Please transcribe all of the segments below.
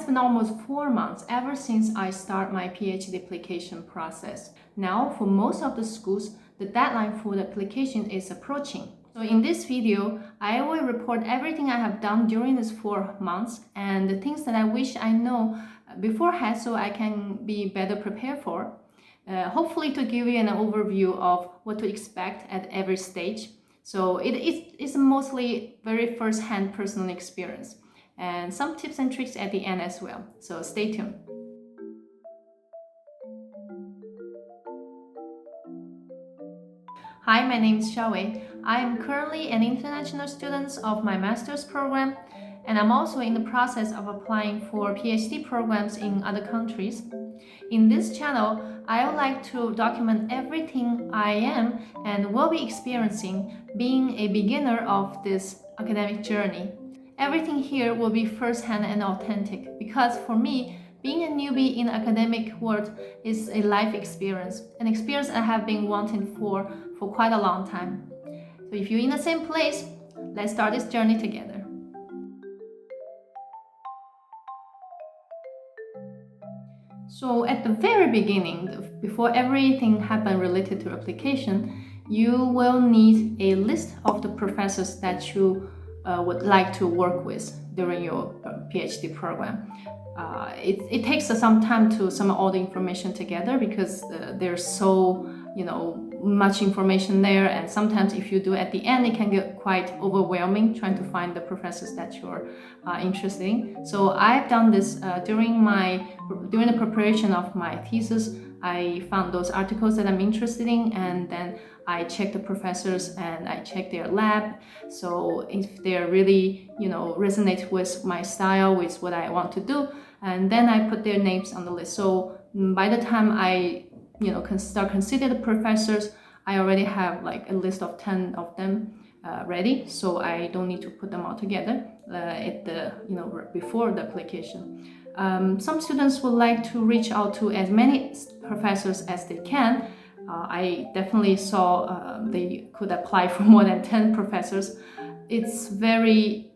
has been almost 4 months ever since I start my PhD application process. Now, for most of the schools, the deadline for the application is approaching. So in this video, I will report everything I have done during these 4 months and the things that I wish I know beforehand so I can be better prepared for. Hopefully to give you an overview of what to expect at every stage. So it's mostly very first-hand personal experience and some tips and tricks at the end as well. So stay tuned. Hi, my name is Xiaowei. I am currently an international student of my master's program, and I'm also in the process of applying for PhD programs in other countries. In this channel, I would like to document everything I am and will be experiencing being a beginner of this academic journey. Everything here will be first-hand and authentic because for me, being a newbie in the academic world is a life experience, an experience I have been wanting for quite a long time. So if you're in the same place, let's start this journey together. So at the very beginning, before everything happened related to application, you will need a list of the professors that you would like to work with during your PhD program. It takes some time to sum all the information together because there's so much information there, and sometimes if you do at the end, it can get quite overwhelming trying to find the professors that you're interested in. So I've done this during the preparation of my thesis. I found those articles that I'm interested in, and then I check the professors and I check their lab. So if they're really, resonate with my style, with what I want to do, and then I put their names on the list. So by the time I, can start consider the professors, I already have like a list of 10 of them ready. So I don't need to put them all together at the, before the application. Some students would like to reach out to as many professors as they can. I definitely saw they could apply for more than 10 professors. It's gonna be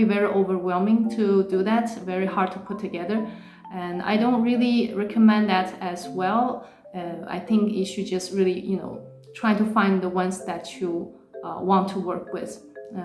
very overwhelming to do that, very hard to put together. And I don't really recommend that as well. I think you should just really, try to find the ones that you want to work with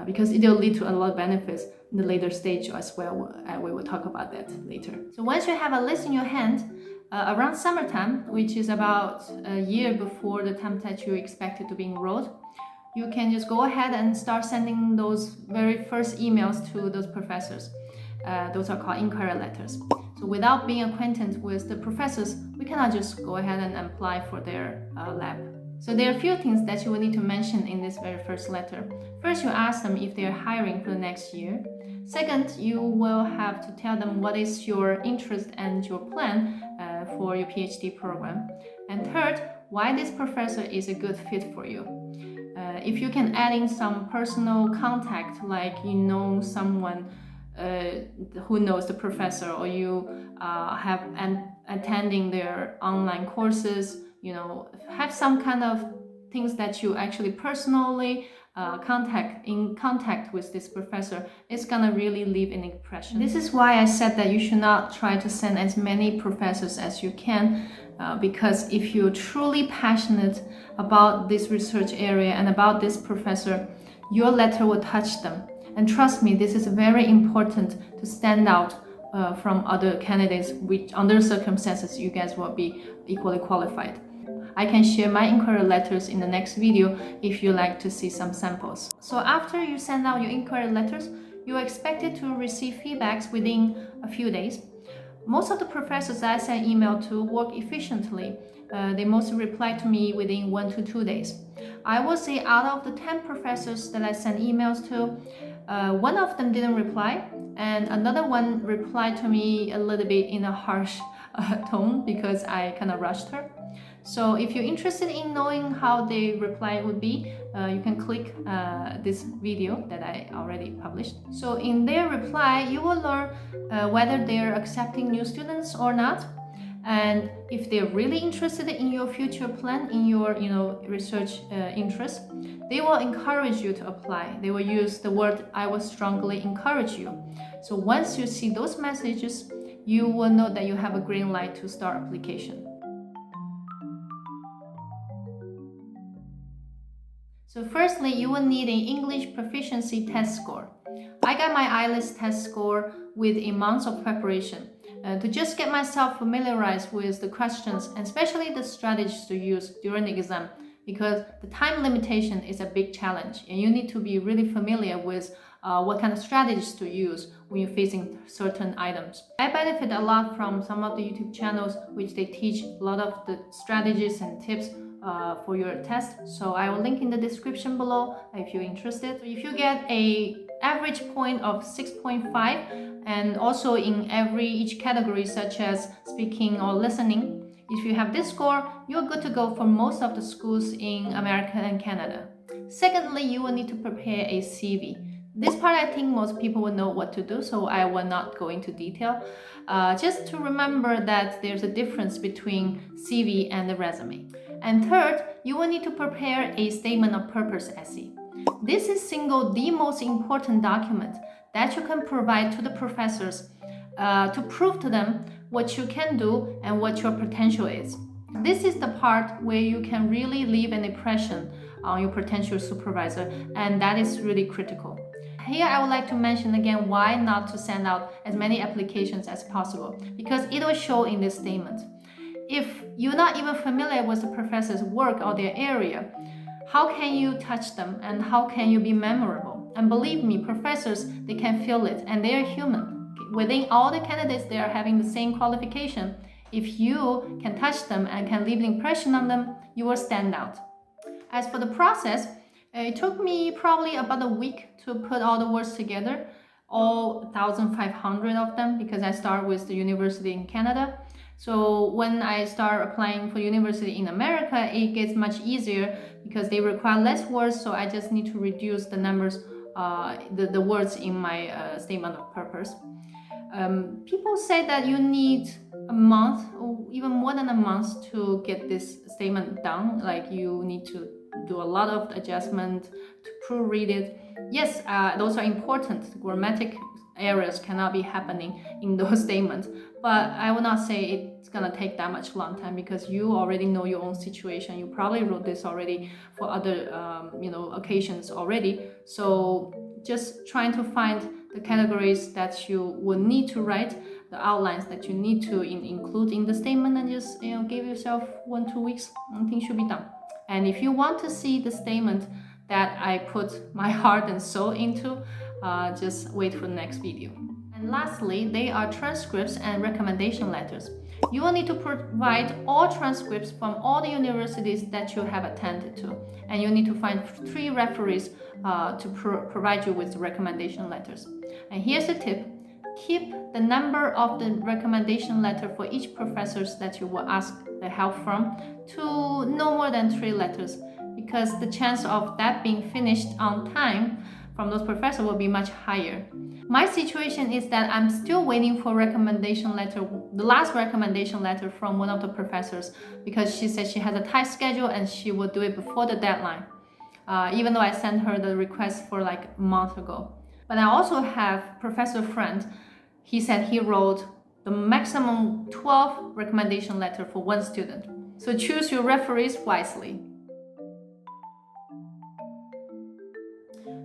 because it will lead to a lot of benefits in the later stage as well. We will talk about that later. So once you have a list in your hand, around summertime, which is about a year before the time that you expected to be enrolled, you can just go ahead and start sending those very first emails to those professors. Those are called inquiry letters. So without being acquainted with the professors, we cannot just go ahead and apply for their lab. So there are a few things that you will need to mention in this very first letter. First, you ask them if they're hiring for the next year. Second, you will have to tell them what is your interest and your plan for your PhD program. And third, why this professor is a good fit for you. If you can add in some personal contact, like someone who knows the professor, or you have attending their online courses, have some kind of things that you actually personally contact with this professor, it's gonna really leave an impression. This is why I said that you should not try to send as many professors as you can, because if you're truly passionate about this research area and about this professor, your letter will touch them. And trust me, this is very important to stand out from other candidates, which under circumstances you guys will be equally qualified. I can share my inquiry letters in the next video if you like to see some samples. So after you send out your inquiry letters, you're expected to receive feedbacks within a few days. Most of the professors I send email to work efficiently. They mostly reply to me within 1 to 2 days. I will say out of the 10 professors that I sent emails to, one of them didn't reply, and another one replied to me a little bit in a harsh tone because I kind of rushed her. So if you're interested in knowing how the reply would be, you can click this video that I already published. So in their reply, you will learn whether they're accepting new students or not. And if they're really interested in your future plan, in your research interest, they will encourage you to apply. They will use the word "I will strongly encourage you." So once you see those messages, you will know that you have a green light to start application. So firstly, you will need an English proficiency test score. I got my IELTS test score with a month of preparation to just get myself familiarized with the questions and especially the strategies to use during the exam, because the time limitation is a big challenge and you need to be really familiar with what kind of strategies to use when you're facing certain items. I benefit a lot from some of the YouTube channels which they teach a lot of the strategies and tips for your test. So I will link in the description below if you're interested. So if you get a average point of 6.5 and also in each category such as speaking or listening, if you have this score, you're good to go for most of the schools in America and Canada. Secondly, you will need to prepare a CV. This part I think most people will know what to do, so I will not go into detail. Just to remember that there's a difference between CV and the resume. And third, you will need to prepare a statement of purpose essay. This is the most important document that you can provide to the professors to prove to them what you can do and what your potential is. This is the part where you can really leave an impression on your potential supervisor, and that is really critical. Here I would like to mention again why not to send out as many applications as possible, because it will show in this statement. If you're not even familiar with the professor's work or their area, how can you touch them and how can you be memorable? And believe me, professors, they can feel it and they are human. Within all the candidates, they are having the same qualification. If you can touch them and can leave an impression on them, you will stand out. As for the process, it took me probably about a week to put all the words together, all 1,500 of them, because I start with the university in Canada. So when I start applying for university in America, it gets much easier because they require less words, so I just need to reduce the numbers, the words in my statement of purpose. People say that you need a month or even more than a month to get this statement done. Like you need to do a lot of adjustment to proofread it. Yes, those are important. Grammatic errors cannot be happening in those statements, but I will not say it's gonna take that much long time because you already know your own situation. You probably wrote this already for other occasions already. So just trying to find the categories that you will need to write, the outlines that you need to include in the statement, and just give yourself 1-2 weeks and things should be done. And if you want to see the statement that I put my heart and soul into, just wait for the next video. And lastly, they are transcripts and recommendation letters. You will need to provide all transcripts from all the universities that you have attended to, and you need to find 3 referees to provide you with recommendation letters. And here's the tip: keep the number of the recommendation letter for each professors that you will ask the help from to no more than 3 letters, because the chance of that being finished on time from those professors will be much higher. My situation is that I'm still waiting for recommendation letter, the last recommendation letter from one of the professors, because she said she has a tight schedule and she will do it before the deadline, even though I sent her the request for like a month ago. But I also have professor friend. He said he wrote the maximum 12 recommendation letter for one student. So choose your referees wisely.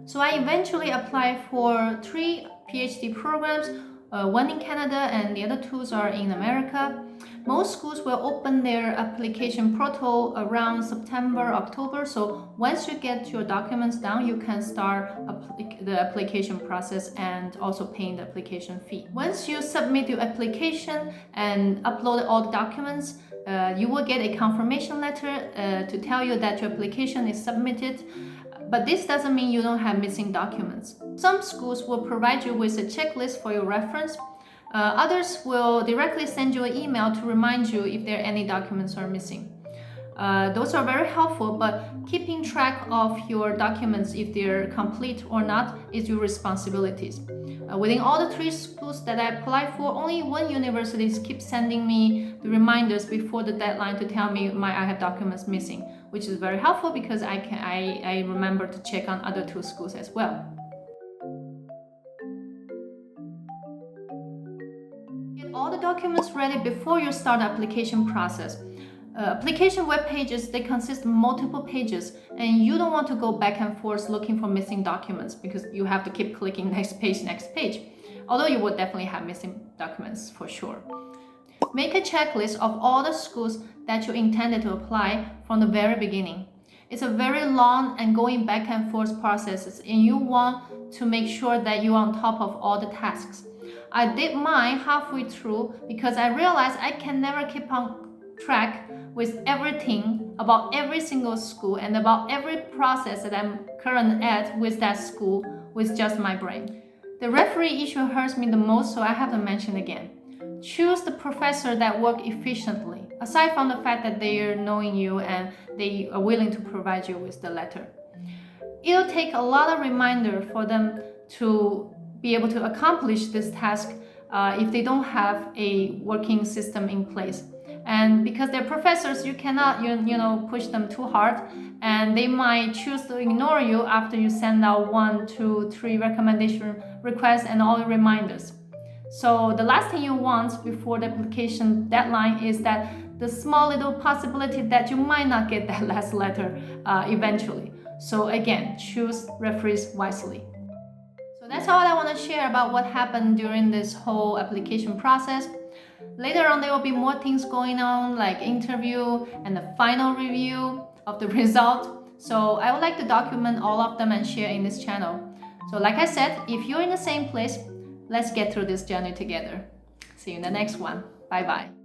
So I eventually applied for 3 PhD programs, one in Canada and the other 2 are in America. Most schools will open their application portal around September, October. So once you get your documents down, you can start the application process and also paying the application fee. Once you submit your application and upload all the documents, you will get a confirmation letter to tell you that your application is submitted. But this doesn't mean you don't have missing documents. Some schools will provide you with a checklist for your reference. Others will directly send you an email to remind you if there are any documents are missing. Those are very helpful, but keeping track of your documents, if they're complete or not, is your responsibilities. Within all the 3 schools that I applied for, only one university keeps sending me the reminders before the deadline to tell me I have documents missing, which is very helpful because I remember to check on other 2 schools as well. Get all the documents ready before you start the application process. Application web pages, they consist of multiple pages, and you don't want to go back and forth looking for missing documents because you have to keep clicking next page, although you would definitely have missing documents for sure. Make a checklist of all the schools that you intended to apply from the very beginning. It's a very long and going back and forth process, and you want to make sure that you're on top of all the tasks. I did mine halfway through because I realized I can never keep on track with everything about every single school and about every process that I'm current at with that school with just my brain. The referee issue hurts me the most, so I have to mention again. Choose the professor that work efficiently, aside from the fact that they are knowing you and they are willing to provide you with the letter. It'll take a lot of reminder for them to be able to accomplish this task if they don't have a working system in place. And because they're professors, you cannot push them too hard, and they might choose to ignore you after you send out 1, 2, 3 recommendation requests and all the reminders. So the last thing you want before the application deadline is that the small little possibility that you might not get that last letter eventually. So again, choose referees wisely. So that's all I want to share about what happened during this whole application process. Later on, there will be more things going on, like interview and the final review of the result. So I would like to document all of them and share in this channel. So like I said, if you're in the same place, let's get through this journey together. See you in the next one. Bye bye.